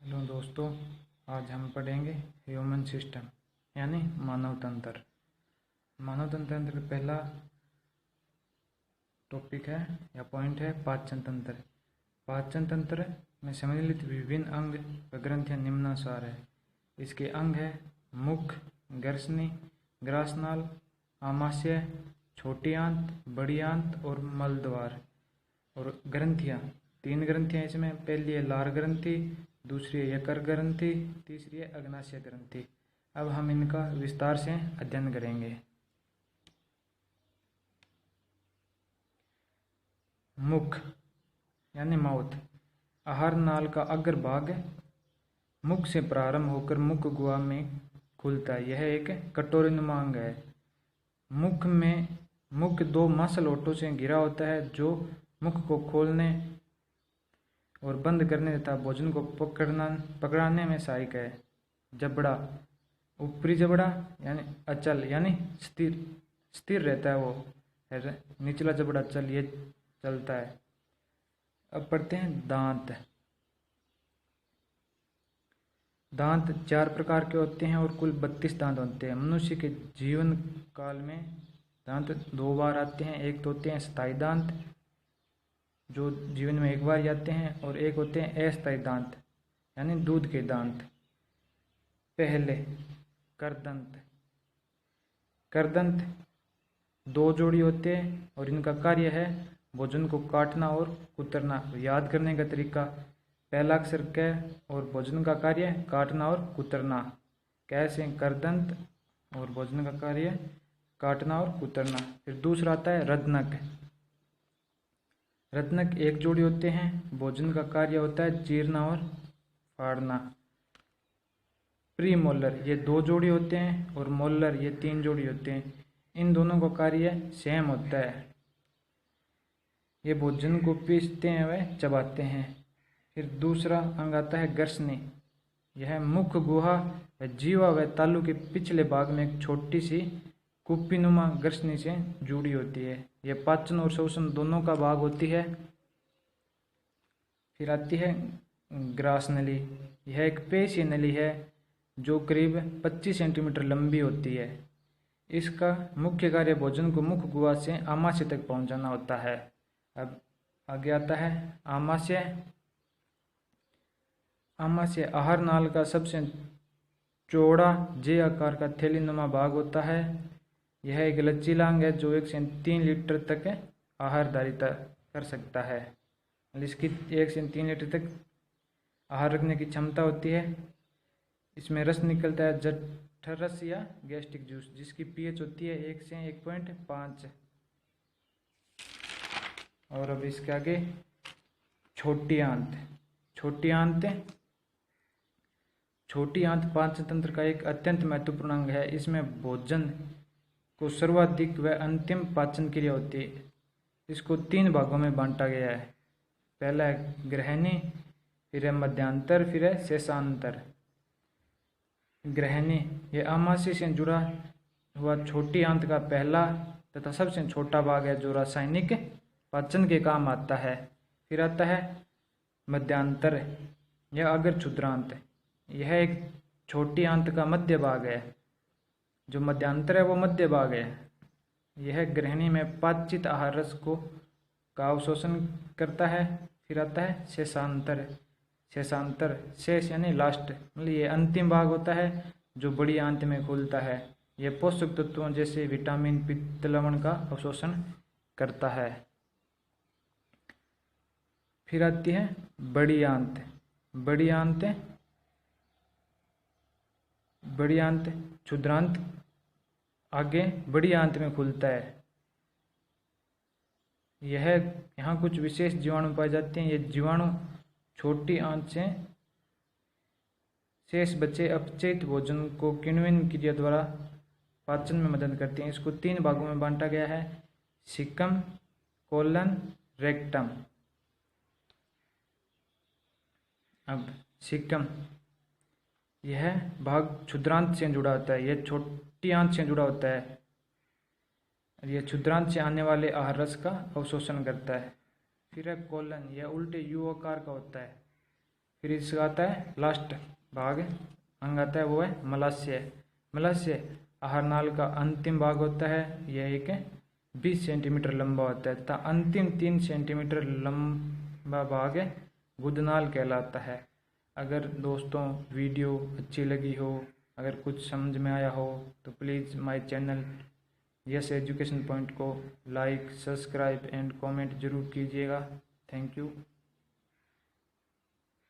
Hello दोस्तों, आज हम पढ़ेंगे ह्यूमन सिस्टम यानी मानव तंत्र। मानव तंत्र का पहला टॉपिक है या पॉइंट है पाचन तंत्र। पाचन तंत्र में सम्मिलित विभिन्न अंग व ग्रंथियां निम्नानुसार है। इसके अंग है मुख, ग्रसनी, ग्रासनाल, आमाशय, छोटी आंत, बड़ी आंत और मलद्वार। और ग्रंथियां, 3 ग्रंथियां इसमें। पहली है लार ग्रंथि, दूसरी है यकृत ग्रंथि, तीसरी है अग्नाशय ग्रंथि। अब हम इनका विस्तार से अध्ययन करेंगे। मुख यानी माउथ, आहार नाल का अग्रभाग मुख से प्रारंभ होकर मुख गुहा में खुलता है। यह एक कटोरीनुमा अंग है। मुख 2 मांसलोटों से घिरा होता है जो मुख को खोलने और बंद करने तथा भोजन को पकड़ाने में सहायक है। जबड़ा, ऊपरी जबड़ा यानी अचल यानी स्थिर रहता है वो, निचला जबड़ा अचल, ये चलता है। अब पढ़ते हैं दांत। दांत 4 प्रकार के होते हैं और कुल 32 दांत होते हैं। मनुष्य के जीवन काल में दांत 2 बार आते हैं। एक तो होते हैं स्थायी दांत जो जीवन में 1 बार आते हैं, और एक होते हैं अस्थायी दांत यानी दूध के दांत। पहले करदंत। करदंत 2 जोड़ी होते हैं और इनका कार्य है भोजन को काटना और कुतरना। याद करने का तरीका, पहला अक्षर क और भोजन का कार्य काटना और कुतरना। क से करदंत और भोजन का कार्य काटना और कुतरना। फिर दूसरा आता है रत्नक। रत्नक 1 जोड़ी होते हैं, भोजन का कार्य होता है चीरना और फाड़ना। प्रीमोलर, ये 2 जोड़ी होते हैं, और मोलर ये 3 जोड़ी होते हैं। इन दोनों का कार्य सेम होता है, ये भोजन को पीसते हैं व चबाते हैं। फिर दूसरा अंग आता है ग्रसनी। यह मुख गुहा व जीवा व तालू के पिछले भाग में एक छोटी सी कुप्पीनुमा ग्रसनी से जुड़ी होती है। यह पाचन और शोषण दोनों का भाग होती है। फिर आती है ग्रास नली। यह एक पेशीय नली है जो करीब 25 सेंटीमीटर लंबी होती है। इसका मुख्य कार्य भोजन को मुख गुहा से आमाशय तक पहुंचाना होता है। अब आगे आता है आमाशय। आमाशय आहार नाल का सबसे चौड़ा जे आकार का थैलीनुमा भाग होता है। यह एक लचीला अंग है जो 1 से 3 लीटर तक आहार धारिता कर सकता है। इसकी 1 से 3 लीटर तक आहार रखने की क्षमता होती है। इसमें रस निकलता है, जठर रस या गैस्ट्रिक जूस, जिसकी पीएच होती है 1 से 1.5। और अब इसके आगे छोटी आंत। छोटी आंत पाचन तंत्र का एक अत्यंत महत्वपूर्ण अंग है। इसमें भोजन को सर्वाधिक व अंतिम पाचन क्रिया होती है। इसको 3 भागों में बांटा गया है। पहला है ग्रहणी, फिर है मध्यांतर, फिर है शेषांतर। ग्रहणी, यह आमाशय से जुड़ा हुआ छोटी आंत का पहला तथा सबसे छोटा भाग है जो रासायनिक पाचन के काम आता है। फिर आता है मध्यांतर या अग्र क्षुद्रांत। यह एक छोटी आंत का मध्य भाग है। जो मध्यांतर है वो मध्य भाग है। यह ग्रहणी में पाचित आहार रस का अवशोषण करता है। फिर आता है शेषांतर। शेष यानी लास्ट, मतलब ये अंतिम भाग होता है जो बड़ी आंत में खुलता है। यह पोषक तत्वों जैसे विटामिन, पित्त, लवण का अवशोषण करता है। फिर आती है बड़ी आंत। बड़ी आंत क्षुद्रांत आगे बड़ी आंत में खुलता है। यहाँ कुछ विशेष जीवाणु पाए जाते हैं। ये जीवाणु छोटी आंत से शेष बचे अपचयित भोजन को किण्वन क्रिया द्वारा पाचन में मदद करते हैं। इसको 3 भागों में बांटा गया है, सीकम, कोलन, रेक्टम। अब सीकम, यह भाग क्षुद्रांत से जुड़ा होता है। यह छोटी आंत से जुड़ा होता है। यह क्षुद्रांत से आने वाले आहार रस का अवशोषण करता है। फिर है कोलन, यह उल्टे यू आकार का होता है। फिर इसका आता है लास्ट भाग अंग आता है, वो है मलाशय। मलाशय आहार नाल का अंतिम भाग होता है, यह एक 20 सेंटीमीटर लंबा होता है तथा अंतिम 3 सेंटीमीटर लंबा भाग गुदनाल कहलाता है। अगर दोस्तों वीडियो अच्छी लगी हो, अगर कुछ समझ में आया हो तो please my channel yes education point को लाइक, सब्सक्राइब एंड कमेंट जरूर कीजिएगा। Thank you.